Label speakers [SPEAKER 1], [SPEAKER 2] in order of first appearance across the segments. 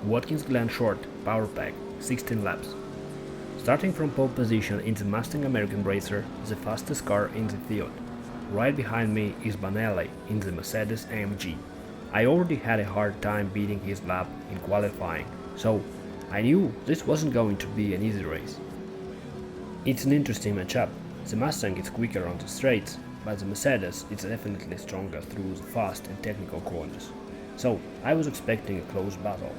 [SPEAKER 1] Watkins Glen Short Power Pack, 16 laps. Starting from pole position in the Mustang American Racer, the fastest car in the field. Right behind me is Bonelli in the Mercedes AMG. I already had a hard time beating his lap in qualifying, so I knew this wasn't going to be an easy race. It's an interesting matchup. The Mustang is quicker on the straights, but the Mercedes is definitely stronger through the fast and technical corners. So I was expecting a close battle.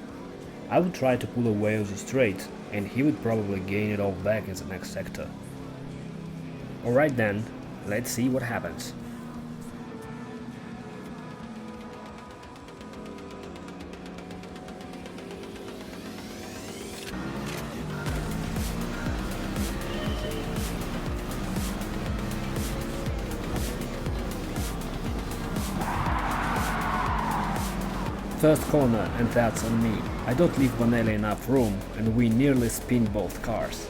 [SPEAKER 1] I would try to pull away on the straights, and he would probably gain it all back in the next sector. Alright then, let's see what happens. First corner, and that's on me. I don't leave Bonelli enough room, and we nearly spin both cars.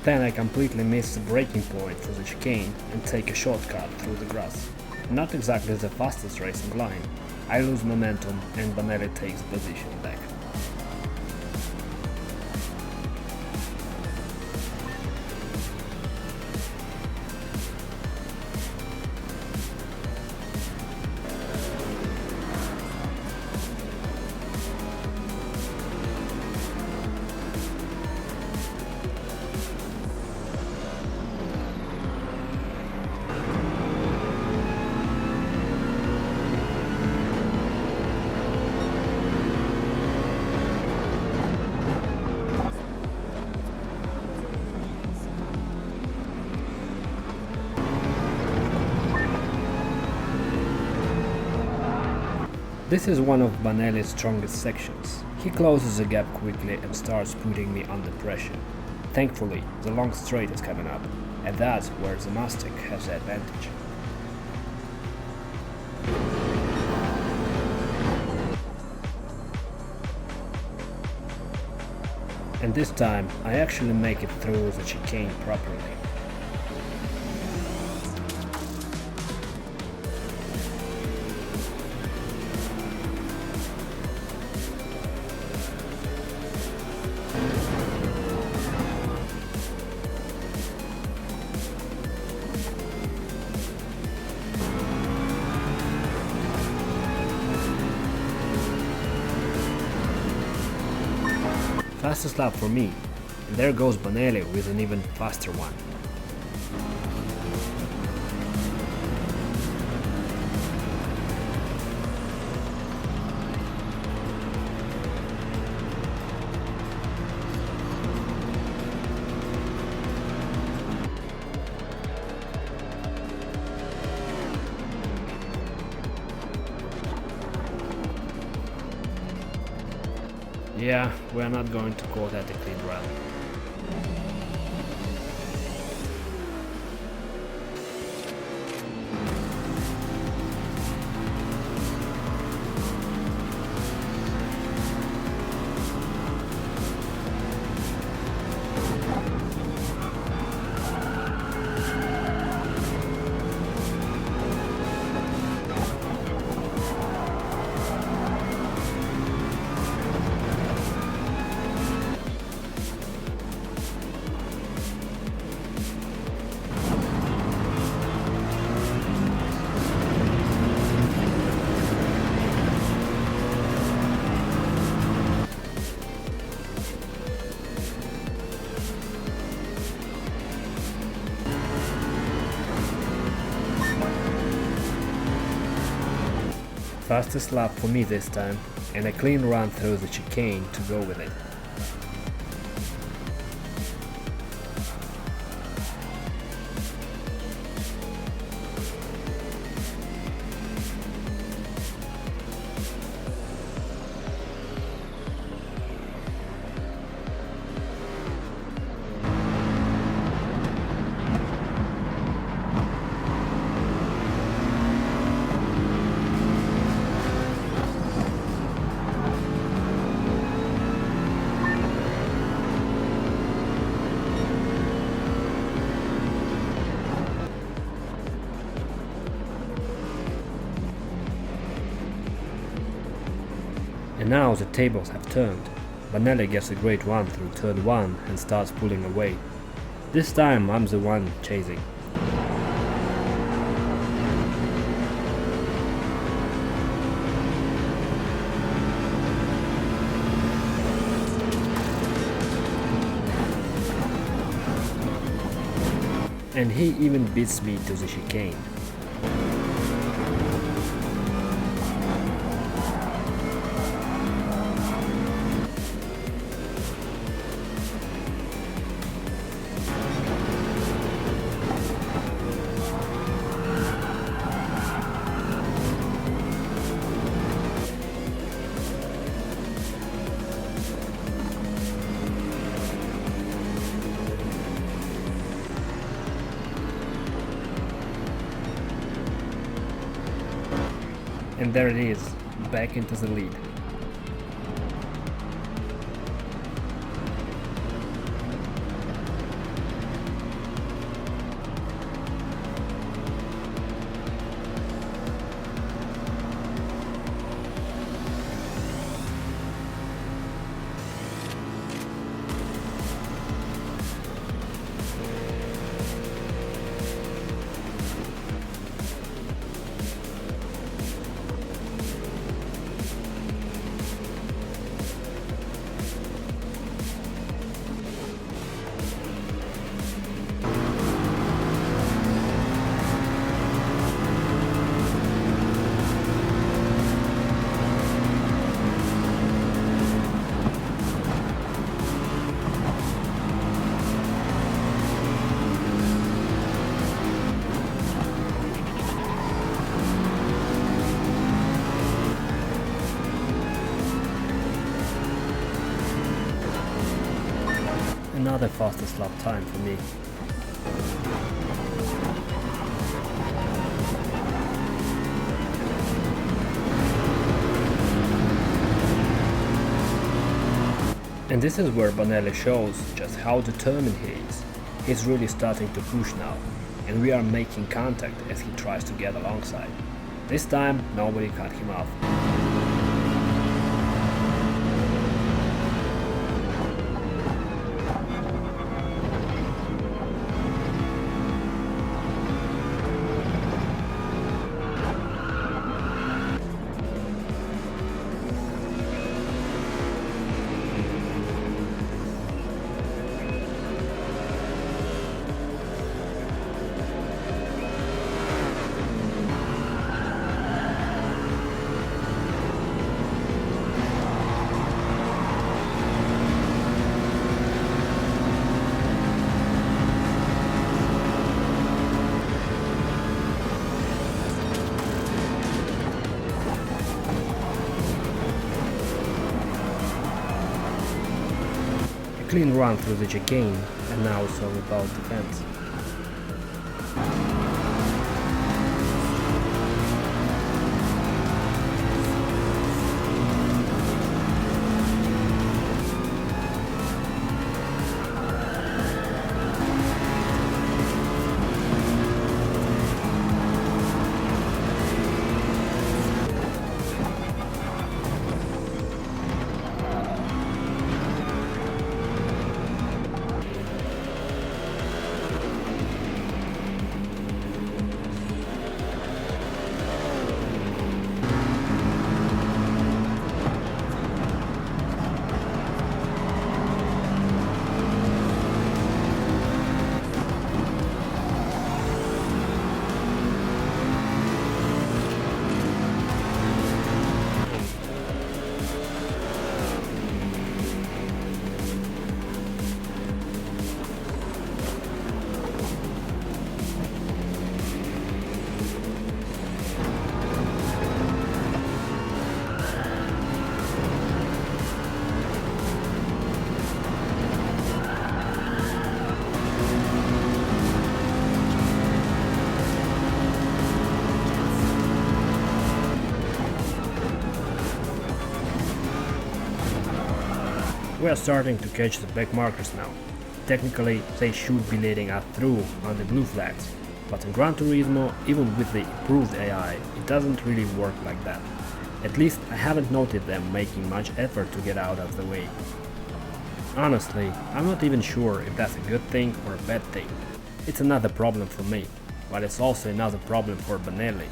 [SPEAKER 1] Then I completely miss the braking point for the chicane and take a shortcut through the grass. Not exactly the fastest racing line. I lose momentum and Bonelli takes position back. This is one of Bonelli's strongest sections. He closes the gap quickly and starts putting me under pressure. Thankfully, the long straight is coming up, and that's where the Mustang has the advantage. And this time, I actually make it through the chicane properly. Fastest lap for me, and there goes Bonelli with an even faster one. Yeah, we're not going to call that a clean run. Fastest lap for me this time, and a clean run through the chicane to go with it. And now the tables have turned. Bonelli gets a great run through turn 1 and starts pulling away. This time I'm the one chasing. And he even beats me to the chicane. And there it is, back into the lead. Another fastest lap time for me. And this is where Bonelli shows just how determined he is. He's really starting to push now, and we are making contact as he tries to get alongside. This time nobody cut him off. Clean run through the chicane, and now it's all about defense. We are starting to catch the back markers now. Technically, they should be leading us through on the blue flags, but in Gran Turismo, even with the improved AI, it doesn't really work like that. At least I haven't noticed them making much effort to get out of the way. Honestly, I'm not even sure if that's a good thing or a bad thing. It's another problem for me, but it's also another problem for Bonelli.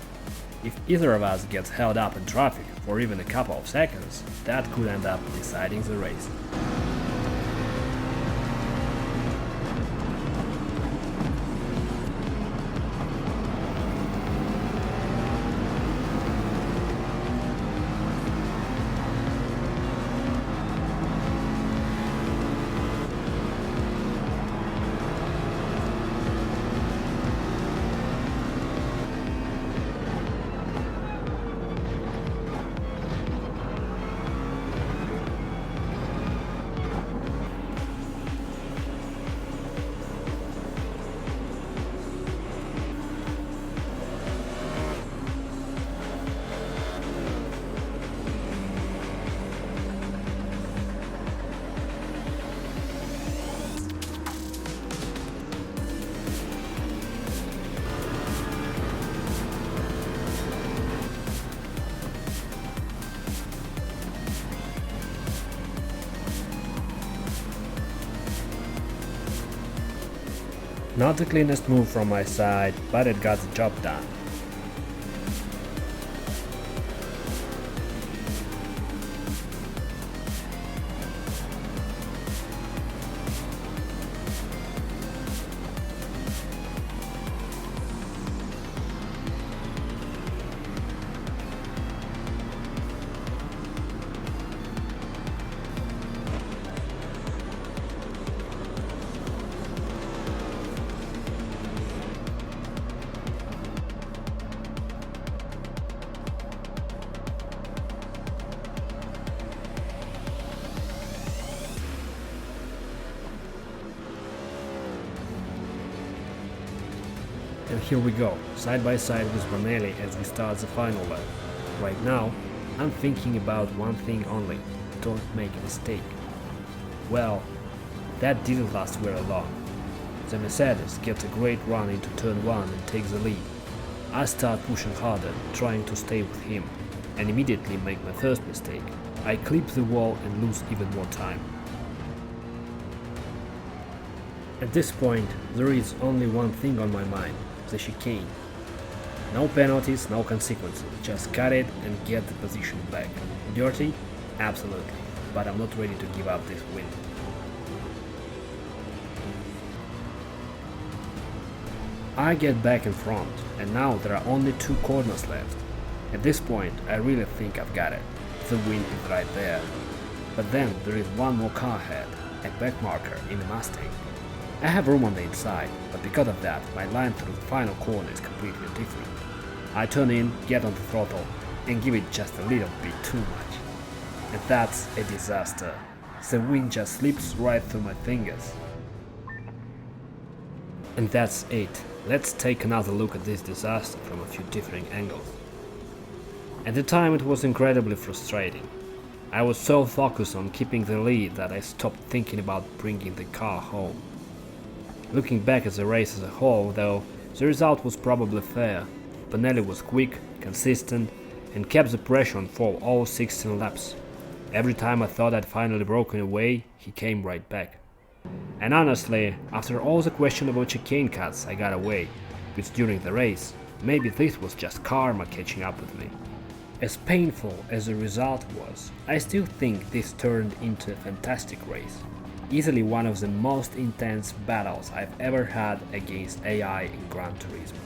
[SPEAKER 1] If either of us gets held up in traffic for even a couple of seconds, that could end up deciding the race. Not the cleanest move from my side, but it got the job done. And here we go, side by side with Bonelli as we start the final lap. Right now, I'm thinking about one thing only: don't make a mistake. Well, that didn't last very long. The Mercedes gets a great run into turn 1 and takes the lead. I start pushing harder, trying to stay with him, and immediately make my first mistake. I clip the wall and lose even more time. At this point, there is only one thing on my mind: the chicane. No penalties, no consequences, just cut it and get the position back. Dirty? Absolutely, but I'm not ready to give up this win. I get back in front, and now there are only 2 corners left. At this point, I really think I've got it. The win is right there. But then there is one more car ahead, a backmarker in a Mustang. I have room on the inside, but because of that, my line through the final corner is completely different. I turn in, get on the throttle, and give it just a little bit too much. And that's a disaster. The wind just slips right through my fingers. And that's it. Let's take another look at this disaster from a few different angles. At the time it was incredibly frustrating. I was so focused on keeping the lead that I stopped thinking about bringing the car home. Looking back at the race as a whole, though, the result was probably fair. Bonelli was quick, consistent, and kept the pressure on for all 16 laps. Every time I thought I'd finally broken away, he came right back. And honestly, after all the questionable chicane cuts I got away with during the race, maybe this was just karma catching up with me. As painful as the result was, I still think this turned into a fantastic race. Easily one of the most intense battles I've ever had against AI in Gran Turismo.